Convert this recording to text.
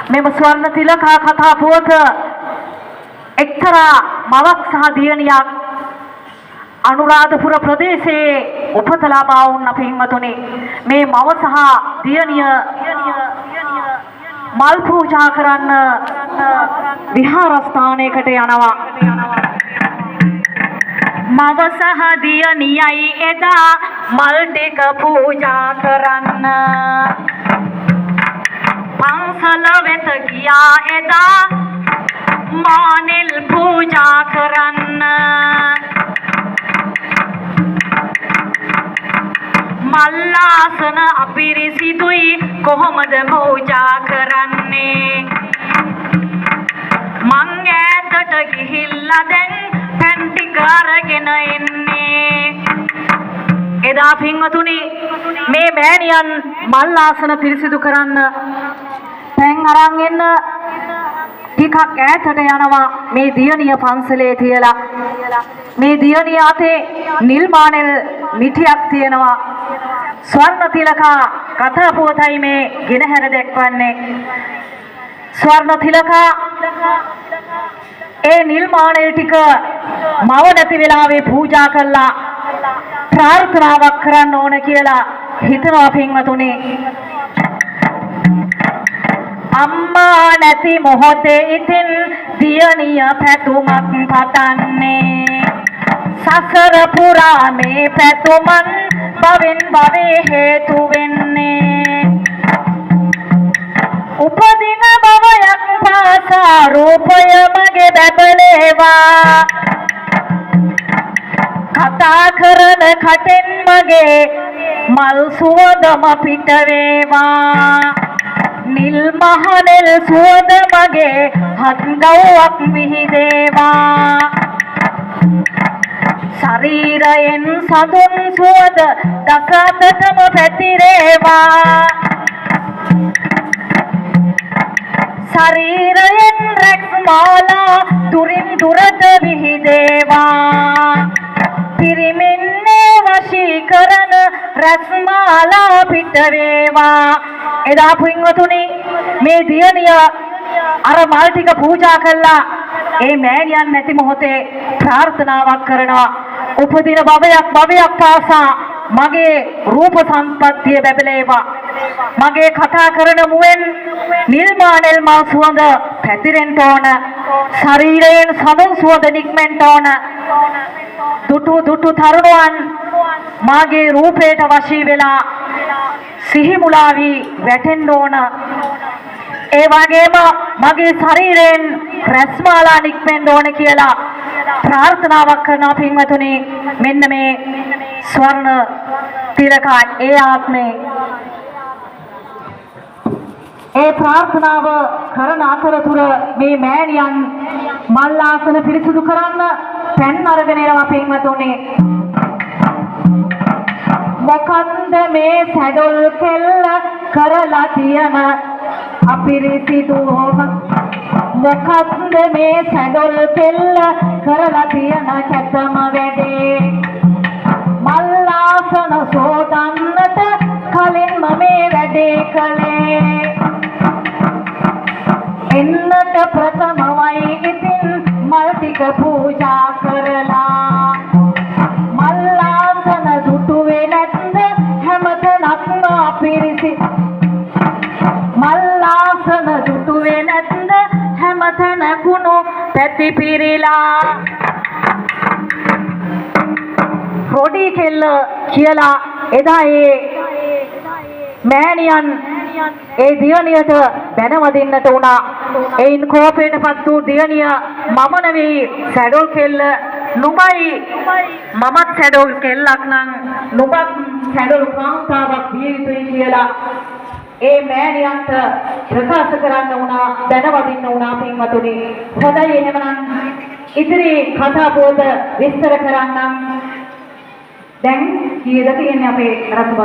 මෙම ස්වර්ණ තිලකා කතා පුවත එක්තරා මවක් සහ දියණියක් අනුරාධපුර ප්‍රදේශයේ උපත ලබා වුණ පින්වතුනි මේ මව සහ දියණිය මල් පූජා කරන්න විහාරස්ථානයකට යනවා. මව සහ දියණියයි එදා මල් ටික පූජා කරන්න පන්සල වෙත ගියා එදා මානෙල් පූජා කරන්න මල්ලාසන අපිරිසිදුයි කොහොමද පූජා කරන්නේ මං ඈතට ගිහිල්ලා දැන් පැන් ටික අරගෙන එන්නේ එදා පින්වතුනි මේ මෑණියන් මල්ලාසන පිරිසිදු කරන්න පැන් අරන් එන්න ටිකක් ඈතට යනවා මේ දියණිය පන්සලේ තියලා මේ දියණිය අතේ නිල් මානෙල් මිටියක් තියෙනවා ස්වර්ණ තිලකා කතා පුවතයි මේ ගෙනහැර දැක්වන්නේ ස්වර්ණ තිලකා ඒ නිල් මානෙල් ටික මව නැති වෙලාවේ පූජා කළා ප්‍රාර්ථනාවක් කරන්න ඕන කියලා හිතනවා පින්වතුනි අම්මා නැති මොහොතේ ඉතින් දියණිය පැතුමක් පතන්නේ සසර පුරා මේ පැතුමන් භවෙන් භවේ හේතු වෙන්නේ උපදින භවයක් පාසා රූපය මගේ බබලේවා කතා කරන කටෙන් මගේ මල් සුවඳම පිට වේවා නිල් මහනෙල් සුවඳ මගේ හත්ගව්වක් විහිදේවා ශරීරයෙන් සඳුන් සුවඳ දසතටම පැතිරේවා ශරීරයෙන් රැක්මාලා දුරින් දුරට විහිදේවා පිරිමින්නේ වශී කරන රැස්මාලා පිට වේවා එදා පින්වතුනි මේ දියණිය අර මල් ටික පූජා කළා ඒ මෑණියන් නැති මොහොතේ ප්‍රාර්ථනාවක් කරනවා උපදින භවයක් පාසා මගේ රූප සම්පත්තිය බැබලේවා මගේ කතා කරන මුවෙන් නිල් මානෙල් මල් සුවඳ පැතිරෙන්න ඕන ශරීරයෙන් සඳුන් සුවඳ නික්මෙන්න ඕන දුටු තරුණයන් මාගේ රූපයට වශී වෙලා සිහි මුලා වී වැටෙන්න ඕන ඒ වගේම මගේ ශරීරයෙන් රැස්මාලා නික්මෙන්න ඕන කියලා ප්‍රාර්ථනාවක් කරනවා පින්වතුනි මෙන්න මේ ස්වර්ණ තිලකා ඒ ආත්මේ ඒ ප්‍රාර්ථනාව කරන අතරතුර මේ මෑණියන් මල්ලාසන පිරිසිදු කරන්න පැන් අරගෙන එනවා පින්වතුනි මොකන්ද මේ සැඩොල් කෙල්ල කරලා තියන අපිරිසිදුවම මොකන්ද මේ සැඩොල් කෙල්ල කරලා තියන කැතම වැඩේ මල්ලාසන සෝදන්නට කලින්ම මේ වැඩේ කළේ එන්නට ප්‍රථමවයි ඉතින් මල් ටික පූජා කරලා මල්ලාසන දුටුවේ නැත්ද හැමතැනක්ම අපිරිසි මල්ලාසන දුටුවේ නැත්ද හැමතැනකුණු පැතිපිරිලා රොඩි කෙල්ල කියලා එදා ඒ මෑණියන් ඒ දියණියට දැනවදින්නට උනා එයින් කෝපයටපත් වූ දියණිය මම නෙවෙයි සැඩොල් කෙල්ල නුඹයි මමත් සැඩොල් කෙල්ලක් නම් නුඹත් සැඩොල් කාන්තාවක් විය යුතුයි කියලා ඒ මෑණියන්ට ප්‍රකාශ කරන්න උනා දැනවදින්න උනා පින්වතුනි හොඳයි එහෙමනම් ඉතිරි කතා පොත විස්තර කරන්නම් දැන් කීයද තියෙන්නේ අපේ රසබ